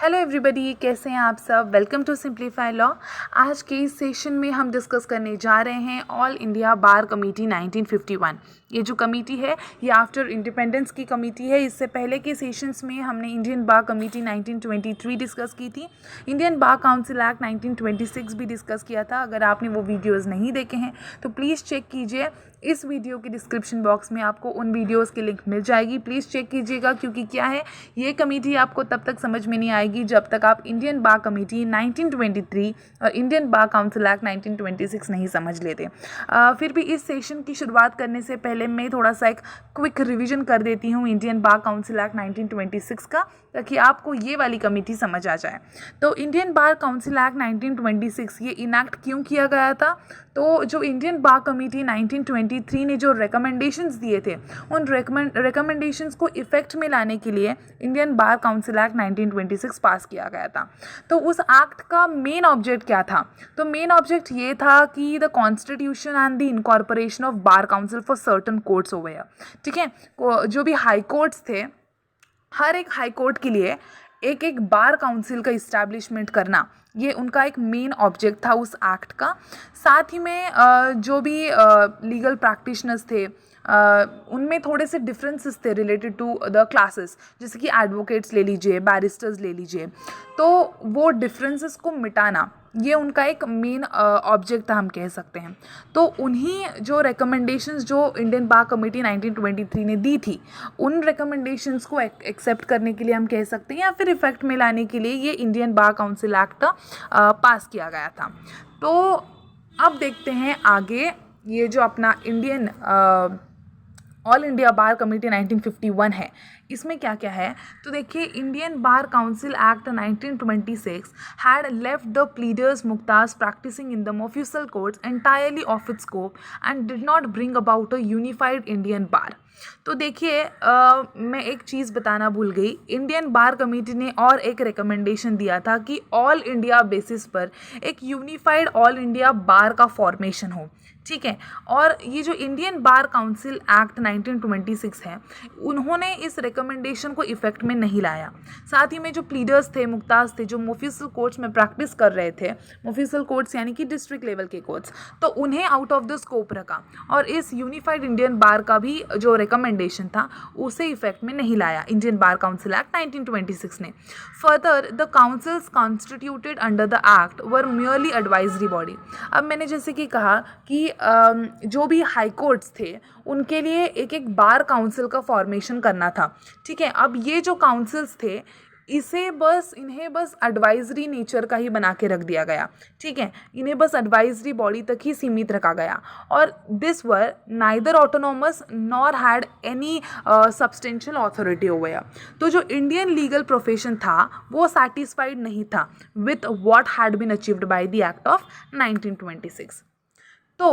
Hello everybody, कैसे हैं आप सब। Welcome to simplify law. आज के इस सेशन में हम डिस्कस करने जा रहे हैं ऑल इंडिया बार कमेटी 1951। ये जो कमेटी है ये आफ्टर इंडिपेंडेंस की कमेटी है। इससे पहले के सेशंस में हमने इंडियन बार कमेटी 1923 डिस्कस की थी, इंडियन बार काउंसिल एक्ट 1926 भी डिस्कस किया था। अगर आपने वो वीडियोज़ नहीं देखे हैं तो प्लीज़ चेक कीजिए। इस वीडियो के डिस्क्रिप्शन बॉक्स में आपको उन वीडियोस की लिंक मिल जाएगी, प्लीज़ चेक कीजिएगा। क्योंकि क्या है, ये कमेटी आपको तब तक समझ में नहीं आएगी जब तक आप इंडियन बार कमेटी 1923 और इंडियन बार काउंसिल एक्ट 1926 नहीं समझ लेते। फिर भी इस सेशन की शुरुआत करने से पहले मैं थोड़ा सा एक क्विक रिविजन कर देती हूँ इंडियन बार काउंसिल एक्ट 1926 का, ताकि आपको ये वाली कमेटी समझ आ जाए। तो इंडियन बार काउंसिल एक्ट 1926 ये इनैक्ट क्यों किया गया था? तो जो इंडियन बार कमेटी 1923 ने जो रिकमेंडेशंस दिए थे, उन रिकमेंडेशंस को इफेक्ट में लाने के लिए इंडियन बार काउंसिल एक्ट 1926 पास किया गया था। तो उस एक्ट का मेन ऑब्जेक्ट क्या था? तो मेन ऑब्जेक्ट ये था कि the constitution and the incorporation of bar council for certain courts over here. ठीक है, जो भी हाई कोर्ट्स थे, हर एक हाई कोर्ट के लिए एक एक बार काउंसिल का इस्टेब्लिशमेंट करना, ये उनका एक मेन ऑब्जेक्ट था उस एक्ट का। साथ ही में जो भी लीगल प्रैक्टिशनर्स थे, उनमें थोड़े से डिफरेंसेस थे रिलेटेड टू द क्लासेस, जैसे कि एडवोकेट्स ले लीजिए, बैरिस्टर्स ले लीजिए। तो वो डिफरेंसेस को मिटाना, ये उनका एक मेन ऑब्जेक्ट था, हम कह सकते हैं। तो उन्हीं जो रिकमेंडेशंस जो इंडियन बार कमेटी 1923 ने दी थी, उन रिकमेंडेशंस को एक्सेप्ट करने के लिए हम कह सकते हैं, या फिर इफेक्ट में लाने के लिए ये इंडियन बार काउंसिल एक्ट पास किया गया था। तो अब देखते हैं आगे, ये जो अपना Indian all India bar committee 1951 है, इसमें क्या क्या है। तो देखिए, Indian bar council act 1926 had left the pleaders मुक्ताज practising in the mofussil courts entirely of its scope and did not bring about a unified Indian bar. तो देखिए, मैं एक चीज़ बताना भूल गई। इंडियन बार कमेटी ने और एक रिकमेंडेशन दिया था कि ऑल इंडिया बेसिस पर एक यूनिफाइड ऑल इंडिया बार का फॉर्मेशन हो। ठीक है, और ये जो इंडियन बार काउंसिल एक्ट 1926 है, उन्होंने इस रिकमेंडेशन को इफेक्ट में नहीं लाया। साथ ही में जो प्लीडर्स थे, मुक्ताज थे, जो मोफ्यूसल कोर्ट्स में प्रैक्टिस कर रहे थे, मोफ्यूसल कोर्ट्स यानी कि डिस्ट्रिक्ट लेवल के कोर्ट्स, तो उन्हें आउट ऑफ द स्कोप रखा और इस यूनिफाइड इंडियन बार का भी जो रिकमेंडेशन था उसे इफेक्ट में नहीं लाया इंडियन बार काउंसिल एक्ट 1926 ने। Further, the councils constituted under the act were merely advisory body. अब मैंने जैसे कि कहा कि जो भी हाई कोर्ट्स थे, उनके लिए एक एक बार काउंसिल का फॉर्मेशन करना था। ठीक है, अब ये जो काउंसिल्स थे, इन्हें बस एडवाइजरी नेचर का ही बना के रख दिया गया। ठीक है, इन्हें बस एडवाइजरी बॉडी तक ही सीमित रखा गया और this were neither autonomous nor had any substantial authority over. तो जो इंडियन लीगल प्रोफेशन था वो सेटिस्फाइड नहीं था with what had been achieved by the act of 1926। तो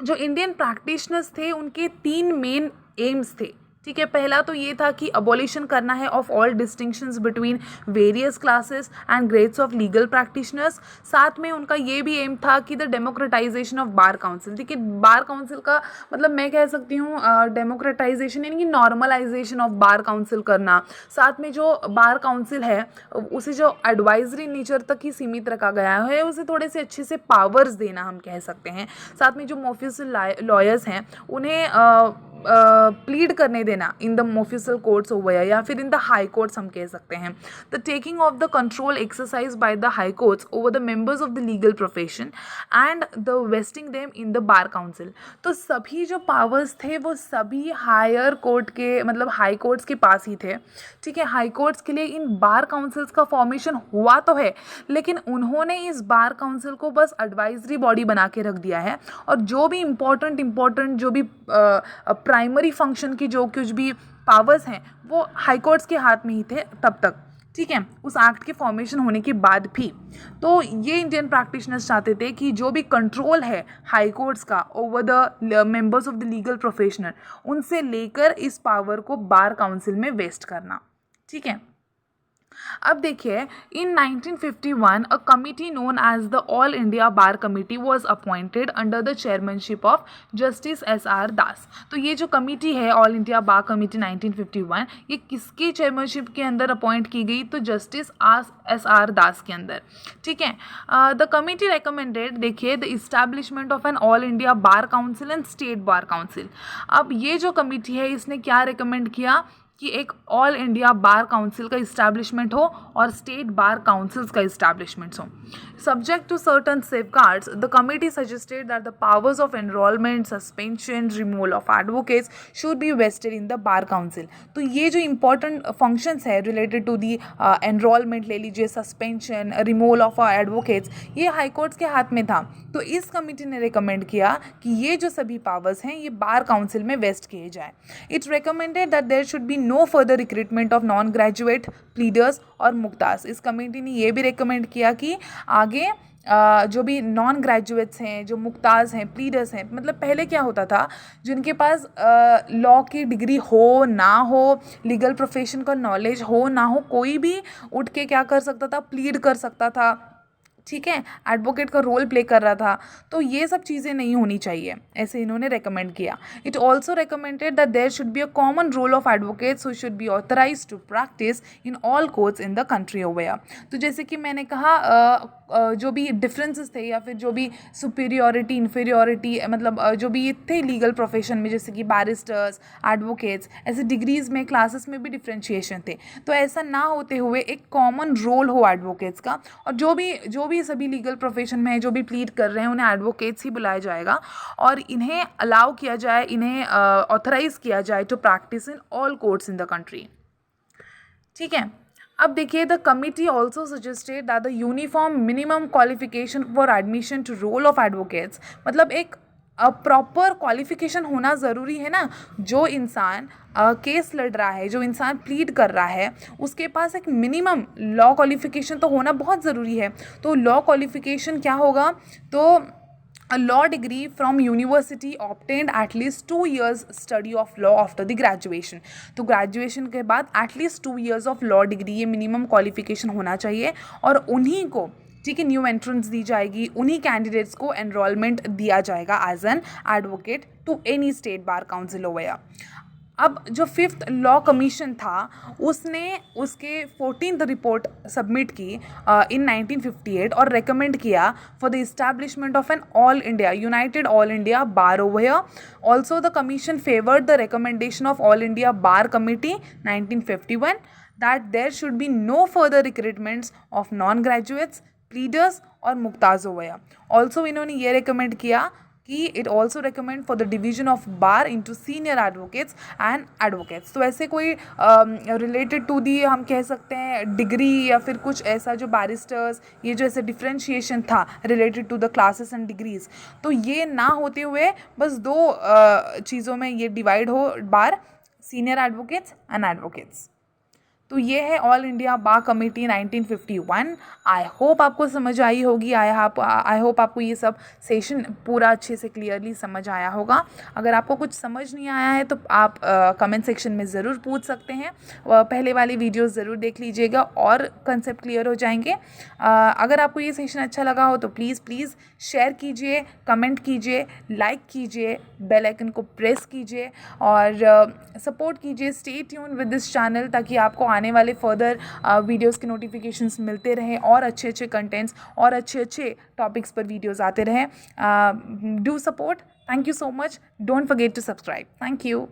जो इंडियन प्रैक्टिशनर्स थे, उनके 3 मेन एम्स थे। ठीक है, पहला तो ये था कि अबॉलिशन करना है of all distinctions between various classes and grades of legal practitioners. साथ में उनका ये भी एम था कि the democratisation of bar council. ठीक है, बार काउंसिल का मतलब मैं कह सकती हूँ डेमोक्रेटाइजेशन यानी कि नॉर्मलाइजेशन ऑफ बार काउंसिल करना। साथ में जो बार काउंसिल है उसे जो एडवाइजरी नेचर तक ही सीमित रखा गया है, उसे थोड़े से अच्छे से पावर्स देना, हम कह सकते हैं। साथ में जो मोफ्यूसल लॉयर्स हैं, उन्हें प्लीड करने देना इन द मोफ्यूसल कोर्ट्स ओवर या फिर इन द हाई कोर्ट्स, हम कह सकते हैं। The taking of the control exercise by the high courts over the members of the legal profession and the wasting them in the bar council. तो सभी जो powers थे वो सभी हायर कोर्ट के, मतलब हाई कोर्ट्स के पास ही थे। ठीक है, हाई कोर्ट्स के लिए इन बार काउंसिल्स का फॉर्मेशन हुआ तो है, लेकिन उन्होंने इस बार काउंसिल को बस एडवाइजरी बॉडी बना के रख दिया है और जो भी इम्पोर्टेंट जो भी प्राइमरी फंक्शन की जो कुछ भी पावर्स हैं वो हाई कोर्ट्स के हाथ में ही थे तब तक। ठीक है, उस एक्ट के फॉर्मेशन होने के बाद भी। तो ये इंडियन प्रैक्टिशनर्स चाहते थे कि जो भी कंट्रोल है हाई कोर्ट्स का over the members of the legal professional, उनसे लेकर इस पावर को बार काउंसिल में वेस्ट करना। ठीक है, अब देखिए, in 1951 a committee known as the all India bar committee was appointed under the chairmanship of justice S R Das. तो ये जो कमिटी है ऑल इंडिया बार कमिटी 1951, ये किसकी चेयरमैनशिप के अंदर अपॉइंट की गई? तो जस्टिस एस आर दास के अंदर। ठीक है। द कमिटी रिकमेंडेड, देखिए, the establishment of an all India bar council and state bar council. अब ये जो कमिटी है इसने क्या रिकमेंड किया कि एक ऑल इंडिया बार काउंसिल का इस्टेब्लिशमेंट हो और स्टेट बार काउंसिल्स का इस्टेब्लिशमेंट हो। Subject to certain safeguards, the committee suggested that the powers of enrolment, suspension, removal of advocates should be vested in the bar council. तो ये जो important functions है related to the enrolment ले लीजिए, suspension, removal of advocates, ये high courts के हाथ में था। तो इस कमिटी ने रिकमेंड किया कि ये जो सभी पावर्स हैं ये बार काउंसिल में वेस्ट किए जाए। It recommended that there should be no further recruitment of non graduate pleaders और मुक्ताज। इस कमेटी ने ये भी रिकमेंड किया कि आगे जो भी नॉन ग्रेजुएट्स हैं, जो मुक्ताज हैं, प्लीडर्स हैं, मतलब पहले क्या होता था, जिनके पास लॉ की डिग्री हो ना हो, लीगल प्रोफेशन का नॉलेज हो ना हो, कोई भी उठ के क्या कर सकता था, प्लीड कर सकता था। ठीक है, एडवोकेट का रोल प्ले कर रहा था। तो ये सब चीज़ें नहीं होनी चाहिए, ऐसे इन्होंने रेकमेंड किया। It also recommended that there should be a common roll of advocates who should be authorise to practise in all courts in the country over. तो जैसे कि मैंने कहा, जो भी डिफरेंसेस थे या फिर जो भी सुपीरियोरिटी, इन्फीरियोरिटी, मतलब जो भी थे लीगल प्रोफेशन में, जैसे कि बैरिस्टर्स, एडवोकेट्स, ऐसे डिग्रीज़ में, क्लासेस में भी डिफ्रेंशिएशन थे। तो ऐसा ना होते हुए एक कॉमन रोल हो एडवोकेट्स का, और जो भी सभी लीगल प्रोफेशन में जो भी प्लीड कर रहे हैं उन्हें एडवोकेट्स ही बुलाया जाएगा और इन्हें अलाउ किया जाए, इन्हें ऑथराइज किया जाए to practise in all courts in the country. ठीक है। अब देखिए, the committee also suggested that the uniform minimum qualification for admission to roll of advocates, मतलब एक प्रॉपर क्वालिफिकेशन होना ज़रूरी है ना। जो इंसान केस लड़ रहा है, जो इंसान प्लीड कर रहा है, उसके पास एक मिनिमम लॉ क्वालिफिकेशन तो होना बहुत ज़रूरी है। तो लॉ क्वालिफिकेशन क्या होगा? तो a law degree from university obtained at least 2 years study of law after the graduation। तो ग्रेजुएशन के बाद at least 2 years of law degree, ये मिनिमम क्वालिफिकेशन होना चाहिए। और उन्हीं को, ठीक है, न्यू एंट्रेंस दी जाएगी, उन्हीं कैंडिडेट्स को एनरोलमेंट दिया जाएगा as an advocate to any state bar council over. अब जो 5th लॉ कमीशन था उसने उसके 14th रिपोर्ट सबमिट की इन 1958 और रेकमेंड किया for the establishment of an all India united all India bar ओवर। Also the commission favoured the recommendation of all India bar committee 1951 that there should be no further recruitments of non graduates, pleaders और मुक्ताज ओवर। Also इन्होंने ये recommend किया कि it also recommend for the division of bar into senior advocates and advocates. तो ऐसे कोई रिलेटेड टू दी, हम कह सकते हैं, डिग्री या फिर कुछ ऐसा जो बैरिस्टर्स, ये जो ऐसे डिफ्रेंशिएशन था related to the classes and degrees, तो ये ना होते हुए बस 2 चीज़ों में ये डिवाइड हो बार, सीनियर एडवोकेट्स एंड एडवोकेट्स। तो ये है all India bar committee 1951। I hope आपको समझ आई होगी। आई होप आपको ये सब सेशन पूरा अच्छे से क्लियरली समझ आया होगा। अगर आपको कुछ समझ नहीं आया है तो आप कमेंट सेक्शन में ज़रूर पूछ सकते हैं। पहले वाली वीडियोस ज़रूर देख लीजिएगा और कंसेप्ट क्लियर हो जाएंगे। अगर आपको ये सेशन अच्छा लगा हो तो प्लीज़ शेयर कीजिए, कमेंट कीजिए, लाइक कीजिए, बेल आइकन को प्रेस कीजिए और सपोर्ट कीजिए। Stay tune with this channel ताकि आपको आने वाले फर्दर वीडियोस के नोटिफिकेशंस मिलते रहें और अच्छे कंटेंट्स और अच्छे टॉपिक्स पर वीडियोस आते रहें। Do support. Thank you so much. Don't forget to subscribe. Thank you.